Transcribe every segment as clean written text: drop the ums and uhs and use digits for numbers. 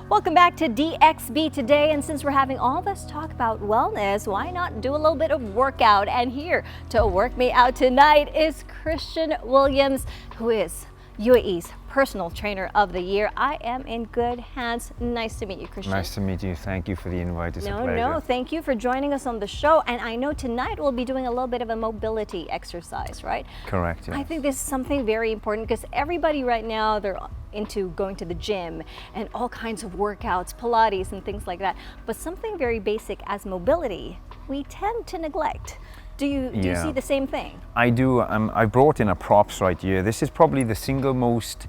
Welcome back to DXB today, and since we're having all this talk about wellness, why not do a little bit of workout? And here to work me out tonight is Christian Williams, who is UAE's Personal Trainer of the Year. I am in good hands. Nice to meet you, Christian. Nice to meet you. Thank you for the invite. It's a pleasure. No, thank you for joining us on the show. And I know tonight we'll be doing a little bit of a mobility exercise, right? Correct, yes. I think this is something very important because everybody right now, they're into going to the gym and all kinds of workouts, Pilates and things like that. But something very basic as mobility, we tend to neglect. Do you see the same thing? I do. I brought in a props right here. This is probably the single most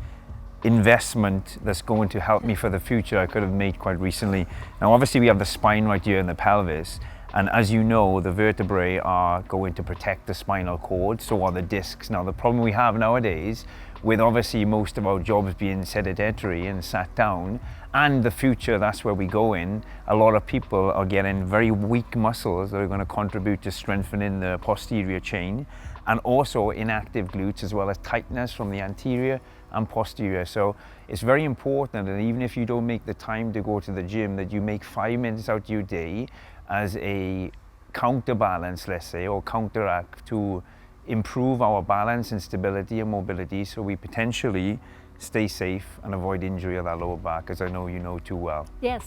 investment that's going to help me for the future I could have made quite recently. Now obviously we have the spine right here and the pelvis, and as you know, the vertebrae are going to protect the spinal cord, so are the discs. Now the problem we have nowadays, with obviously most of our jobs being sedentary and sat down, and the future, that's where we go in, a lot of people are getting very weak muscles that are going to contribute to strengthening the posterior chain, and also inactive glutes, as well as tightness from the anterior and posterior. So it's very important that even if you don't make the time to go to the gym, that you make 5 minutes out of your day as a counterbalance, let's say, or counteract to improve our balance and stability and mobility, so we potentially stay safe and avoid injury of that lower back, as I know you know too well. Yes,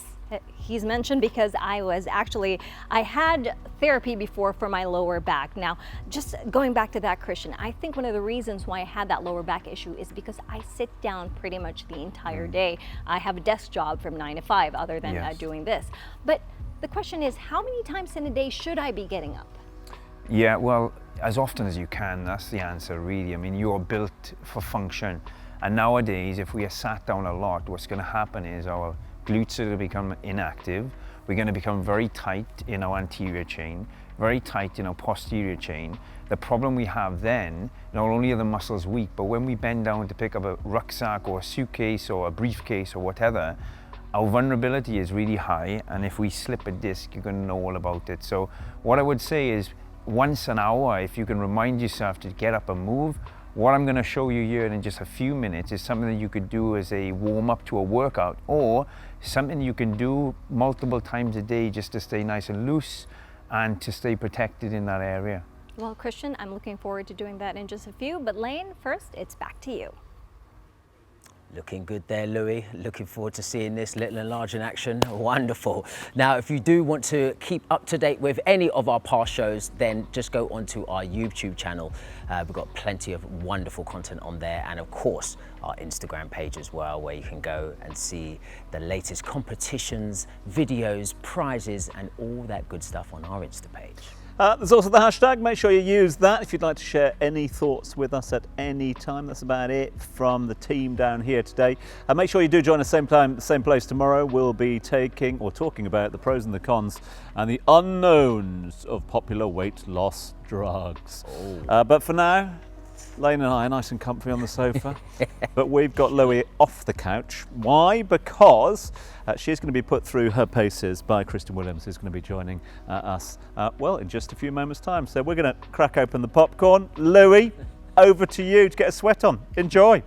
he's mentioned, because I had therapy before for my lower back. Now, just going back to that, Christian, I think one of the reasons why I had that lower back issue is because I sit down pretty much the entire day. I have a desk job from 9 to 5 other than doing this. But the question is, how many times in a day should I be getting up? Yeah, well, as often as you can, that's the answer really. I mean, you're built for function. And nowadays, if we are sat down a lot, what's going to happen is our glutes are going to become inactive. We're going to become very tight in our anterior chain, very tight in our posterior chain. The problem we have then, not only are the muscles weak, but when we bend down to pick up a rucksack or a suitcase or a briefcase or whatever, our vulnerability is really high. And if we slip a disc, you're going to know all about it. So what I would say is, once an hour, if you can remind yourself to get up and move. What I'm going to show you here in just a few minutes is something that you could do as a warm-up to a workout, or something you can do multiple times a day just to stay nice and loose and to stay protected in that area. Well, Christian, I'm looking forward to doing that in just a few, but Lane, first, it's back to you. Looking good there, Louis. Looking forward to seeing this little and large in action. Wonderful. Now, if you do want to keep up to date with any of our past shows, then just go onto our YouTube channel. We've got plenty of wonderful content on there, and of course, our Instagram page as well, where you can go and see the latest competitions, videos, prizes, and all that good stuff on our Insta page. There's also the hashtag. Make sure you use that if you'd like to share any thoughts with us at any time. That's about it from the team down here today. And make sure you do join us same time, same place tomorrow. We'll be talking about the pros and the cons and the unknowns of popular weight loss drugs. But for now, Lane and I are nice and comfy on the sofa, but we've got Louie off the couch. Why? Because she's going to be put through her paces by Christian Williams, who's going to be joining us, well, in just a few moments' time. So we're going to crack open the popcorn. Louie, over to you to get a sweat on. Enjoy.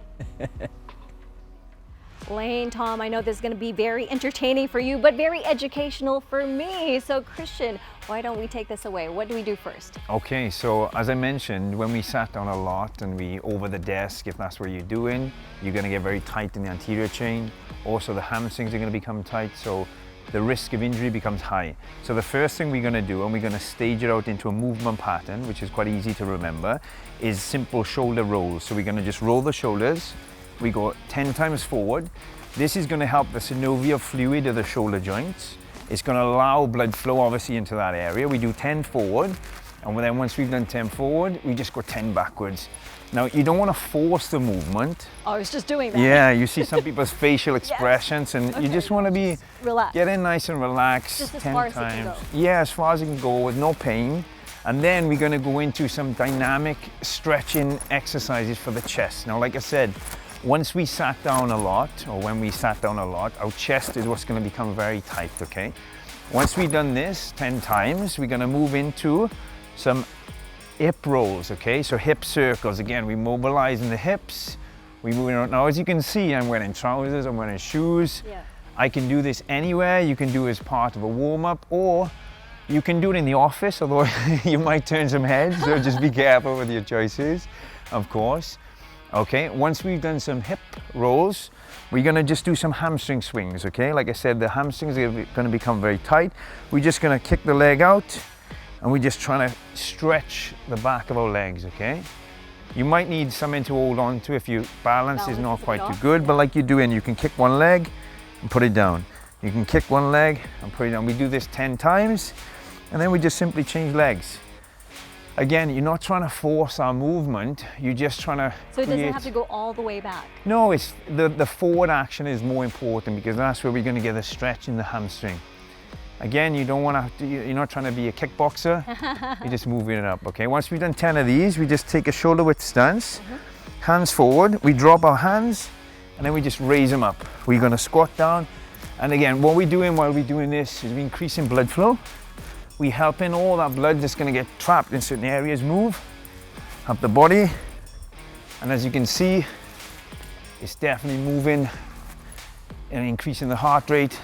Lane, Tom, I know this is going to be very entertaining for you, but very educational for me. So Christian, why don't we take this away? What do we do first? Okay, so as I mentioned, when we sat down a lot and we over the desk, if that's what you're doing, you're going to get very tight in the anterior chain. Also, the hamstrings are going to become tight, so the risk of injury becomes high. So the first thing we're going to do, and we're going to stage it out into a movement pattern, which is quite easy to remember, is simple shoulder rolls. So we're going to just roll the shoulders. We go 10 times forward. This is going to help the synovial fluid of the shoulder joints. It's going to allow blood flow obviously into that area. We do 10 forward, and then once we've done 10 forward, we just go 10 backwards. Now, you don't want to force the movement. Oh, I was just doing that. Yeah, you see some people's facial expressions, and you just want to be get in nice and relaxed. Just as 10 far times. as it can go. Yeah, as far as it can go with no pain. And then we're going to go into some dynamic stretching exercises for the chest. Now, like I said, once we sat down a lot, or when we sat down a lot, our chest is what's going to become very tight, okay? Once we've done this 10 times, we're going to move into some hip rolls, okay? So hip circles. Again, we mobilize in the hips. We move around. Now, as you can see, I'm wearing trousers, I'm wearing shoes. Yeah. I can do this anywhere. You can do it as part of a warm-up, or you can do it in the office, although you might turn some heads, so just be careful with your choices, of course. Okay, once we've done some hip rolls, we're gonna just do some hamstring swings, okay? Like I said, the hamstrings are gonna become very tight. We're just gonna kick the leg out, and we're just trying to stretch the back of our legs, okay? You might need something to hold on to if your balance is not quite too good, but like you're doing, you can kick one leg and put it down. You can kick one leg and put it down. We do this 10 times, and then we just simply change legs. Again, you're not trying to force our movement, you're just trying to So it doesn't have to go all the way back? No, it's the forward action is more important, because that's where we're going to get a stretch in the hamstring. Again, you don't want to, you're not trying to be a kickboxer, you're just moving it up, okay? Once we've done 10 of these, we just take a shoulder width stance, hands forward, we drop our hands, and then we just raise them up. We're going to squat down, and again, what we're doing while we're doing this is we're increasing blood flow. We're helping all that blood that's going to get trapped in certain areas move up the body, and as you can see, it's definitely moving and increasing the heart rate.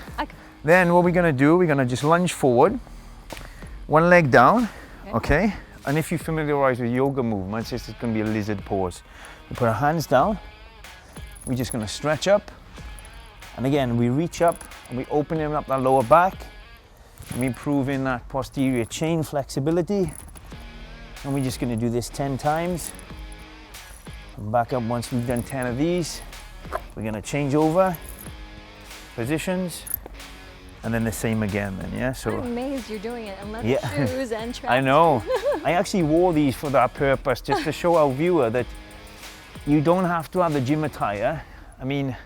Then what we're going to do, we're going to just lunge forward, one leg down, okay? And if you familiarize with yoga movements, it's going to be a lizard pose. We put our hands down, we're just going to stretch up, and again, we reach up and we opening up that lower back, and we're improving that posterior chain flexibility. And we're just going to do this 10 times. And back up once we've done 10 of these. We're going to change over positions, and then the same again then, yeah? So I'm amazed you're doing it in leather shoes and traps. I know. I actually wore these for that purpose, just to show our viewer that you don't have to have the gym attire. I mean,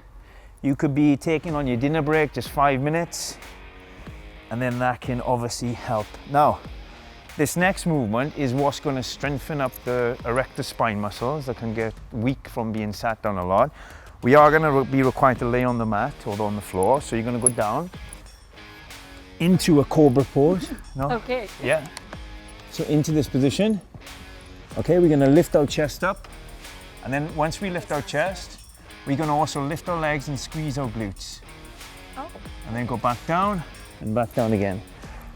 you could be taking on your dinner break, just 5 minutes, and then that can obviously help. Now, this next movement is what's going to strengthen up the erector spine muscles that can get weak from being sat down a lot. We are going to be required to lay on the mat or on the floor, so you're going to go down into a cobra pose. No? Okay. Yeah. So into this position. Okay, we're going to lift our chest up, and then once we lift our chest, we're going to also lift our legs and squeeze our glutes. Oh. And then go back down and back down again.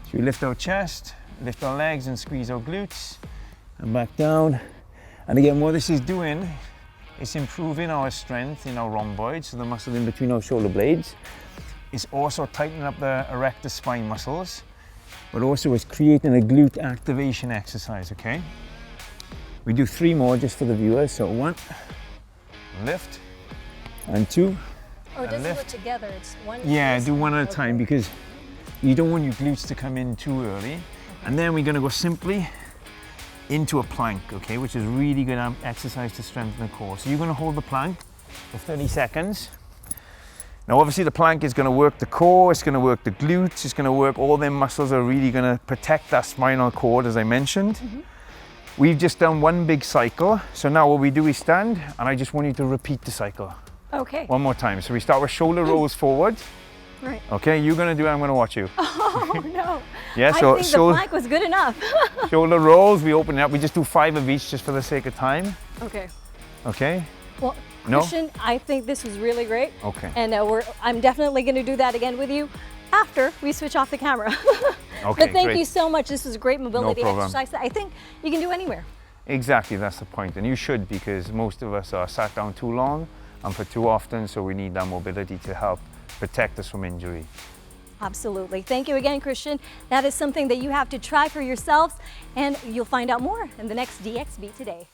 So we lift our chest, lift our legs and squeeze our glutes, and back down. And again, what this is doing is improving our strength in our rhomboids, so the muscle in between our shoulder blades. It's also tightening up the erector spine muscles, but also it's creating a glute activation exercise, okay? We do 3 more just for the viewers. So 1, lift, and 2, Oh, it doesn't lift. go together, it's one. Yeah, do one at a time, because you don't want your glutes to come in too early. And then we're gonna go simply into a plank, okay, which is really good exercise to strengthen the core. So you're gonna hold the plank for 30 seconds. Now obviously the plank is gonna work the core, it's gonna work the glutes, it's gonna work, all them muscles are really gonna protect that spinal cord, as I mentioned. We've just done one big cycle. So now what we do is stand, and I just want you to repeat the cycle. Okay. One more time. So we start with shoulder rolls forward. Right. Okay, you're gonna do it, I'm gonna watch you. Oh no. Yeah, I so think the plank was good enough. shoulder rolls, we open it up. We just do 5 of each just for the sake of time. Okay. Okay? Well, No? Christian, I think this was really great. Okay. And I'm definitely going to do that again with you after we switch off the camera. Okay, But thank great. you so much. This was a great mobility problem. exercise that I think you can do anywhere. Exactly, that's the point. And you should, because most of us are sat down too long and for too often, so we need that mobility to help protect us from injury. Absolutely. Thank you again, Christian. That is something that you have to try for yourselves, and you'll find out more in the next DXB Today.